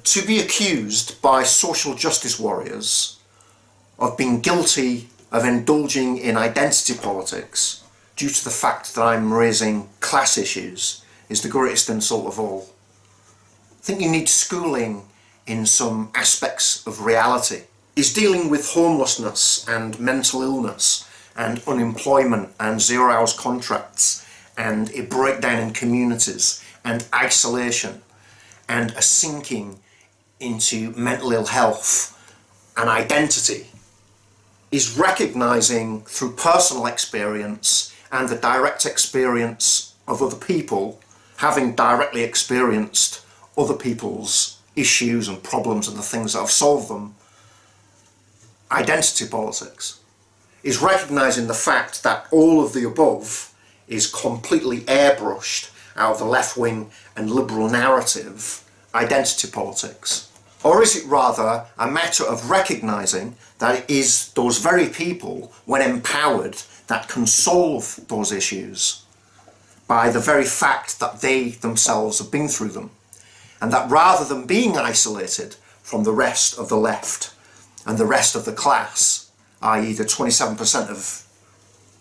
To be accused by social justice warriors of being guilty of indulging in identity politics due to the fact that I'm raising class issues is the greatest insult of all. I think you need schooling in some aspects of reality. Is dealing with homelessness and mental illness and unemployment and 0 hours contracts and a breakdown in communities and isolation and a sinking into mental ill health and identity, is recognising through personal experience and the direct experience of other people, having directly experienced other people's issues and problems and the things that have solved them. Identity politics is recognising the fact that all of the above is completely airbrushed out of the left-wing and liberal narrative, identity politics. Or is it rather a matter of recognising that it is those very people, when empowered, that can solve those issues by the very fact that they themselves have been through them, and that rather than being isolated from the rest of the left and the rest of the class, i.e. the 27% of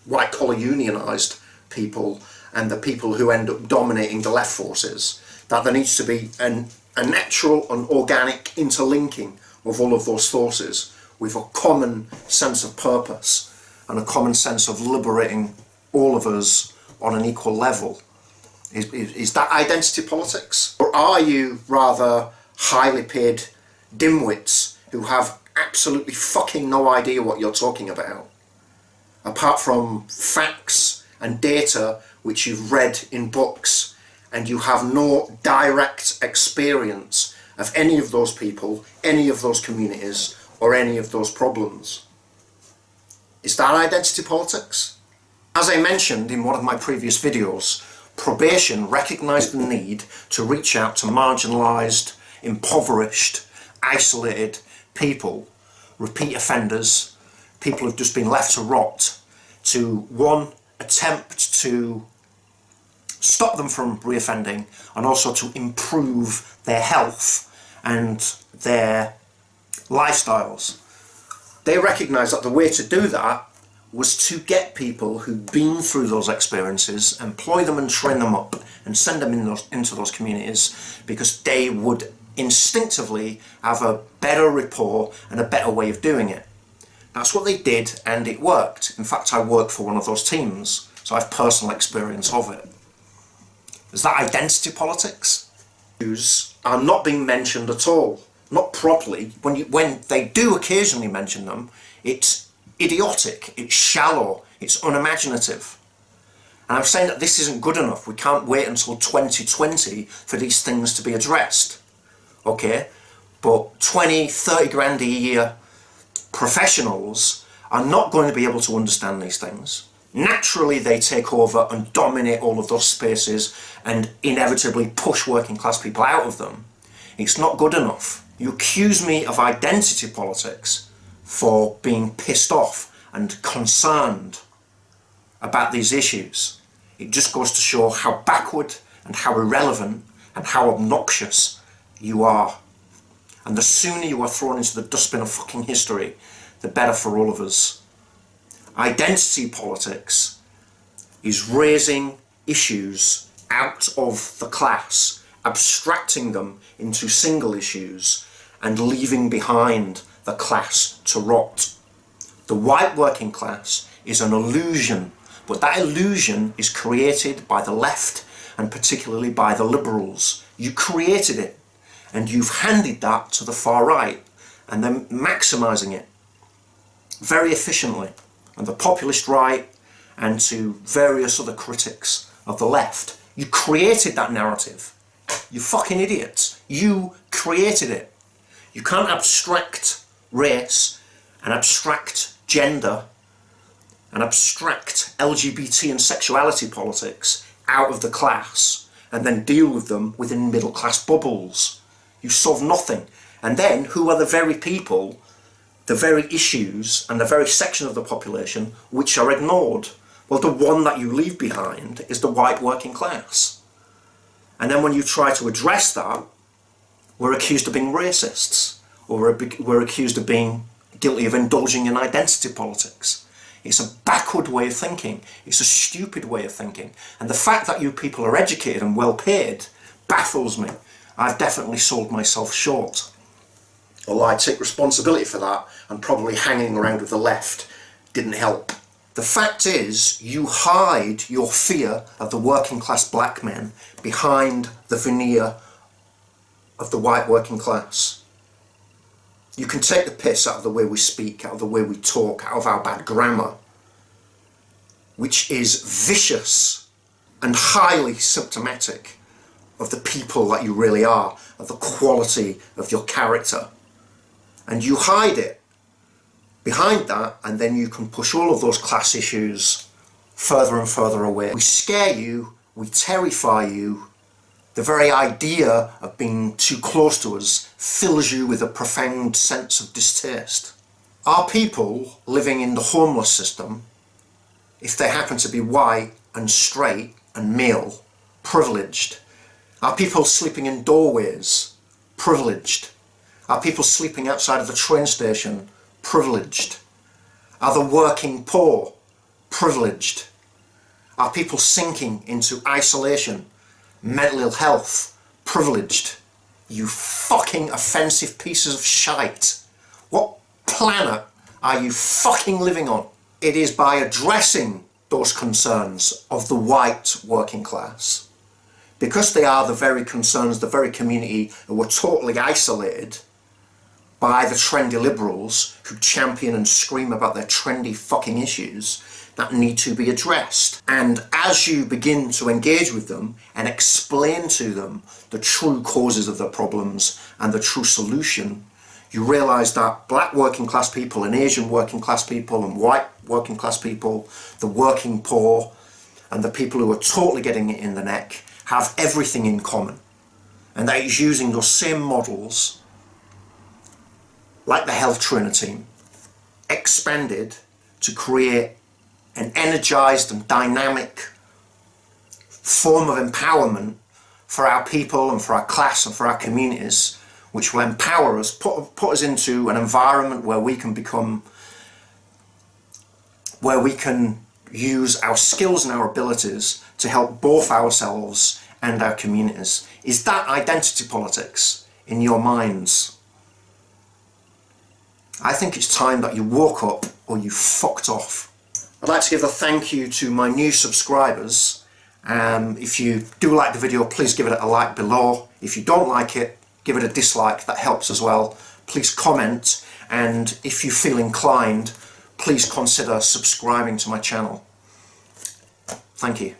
white-collar unionised people and the people who end up dominating the left forces, that there needs to be a natural and organic interlinking of all of those forces with a common sense of purpose and a common sense of liberating all of us on an equal level. Is that identity politics? Or are you rather highly paid dimwits who have absolutely fucking no idea what you're talking about, apart from facts and data which you've read in books, and you have no direct experience of any of those people, any of those communities, or any of those problems? Is that identity politics? As I mentioned in one of my previous videos, probation recognised the need to reach out to marginalised, impoverished, isolated people, repeat offenders, people who've just been left to rot, to one, attempt to stop them from reoffending and also to improve their health and their lifestyles. They recognised that the way to do that was to get people who'd been through those experiences, employ them and train them up and send them into those communities, because they would instinctively have a better rapport and a better way of doing it. That's what they did, and it worked. In fact, I worked for one of those teams, so I have personal experience of it. Is that identity politics? Issues are not being mentioned at all, not properly. When they do occasionally mention them, it's idiotic, it's shallow, it's unimaginative. And I'm saying that this isn't good enough. We can't wait until 2020 for these things to be addressed. Okay? But 20, 30 grand a year professionals are not going to be able to understand these things. Naturally, they take over and dominate all of those spaces and inevitably push working class people out of them. It's not good enough. You accuse me of identity politics for being pissed off and concerned about these issues. It just goes to show how backward and how irrelevant and how obnoxious you are. And the sooner you are thrown into the dustbin of fucking history, the better for all of us. Identity politics is raising issues out of the class, abstracting them into single issues, and leaving behind the class to rot. The white working class is an illusion, but that illusion is created by the left and particularly by the liberals. You created it, and you've handed that to the far right, and they're maximising it very efficiently. And the populist right, and to various other critics of the left. You created that narrative. You fucking idiots. You created it. You can't abstract race and abstract gender and abstract LGBT and sexuality politics out of the class and then deal with them within middle class bubbles. You solve nothing. And then who are the very people, the very issues and the very section of the population which are ignored? Well, the one that you leave behind is the white working class. And then when you try to address that, we're accused of being racists, or we're accused of being guilty of indulging in identity politics. It's a backward way of thinking. It's a stupid way of thinking. And the fact that you people are educated and well paid baffles me. I've definitely sold myself short. Although I take responsibility for that, and probably hanging around with the left didn't help. The fact is, you hide your fear of the working class black men behind the veneer of the white working class. You can take the piss out of the way we speak, out of the way we talk, out of our bad grammar, which is vicious and highly symptomatic of the people that you really are, of the quality of your character. And you hide it behind that, and then you can push all of those class issues further and further away. We scare you, we terrify you. The very idea of being too close to us fills you with a profound sense of distaste. Are people living in the homeless system, if they happen to be white and straight and male, privileged? Are people sleeping in doorways, privileged? Are people sleeping outside of the train station, privileged? Are the working poor privileged? Are people sinking into isolation, mental ill health, privileged? You fucking offensive pieces of shite. What planet are you fucking living on? It is by addressing those concerns of the white working class, because they are the very concerns, the very community who were totally isolated by the trendy liberals who champion and scream about their trendy fucking issues that need to be addressed. And as you begin to engage with them and explain to them the true causes of their problems and the true solution, you realise that black working class people and Asian working class people and white working class people, the working poor and the people who are totally getting it in the neck have everything in common. And that is using those same models, like the health trainer team, expanded to create an energised and dynamic form of empowerment for our people and for our class and for our communities, which will empower us, put us into an environment where we can use our skills and our abilities to help both ourselves and our communities. Is that identity politics in your minds? I think it's time that you woke up or you fucked off. I'd like to give a thank you to my new subscribers. If you do like the video, please give it a like below. If you don't like it, give it a dislike, that helps as well. Please comment, and if you feel inclined, please consider subscribing to my channel. Thank you.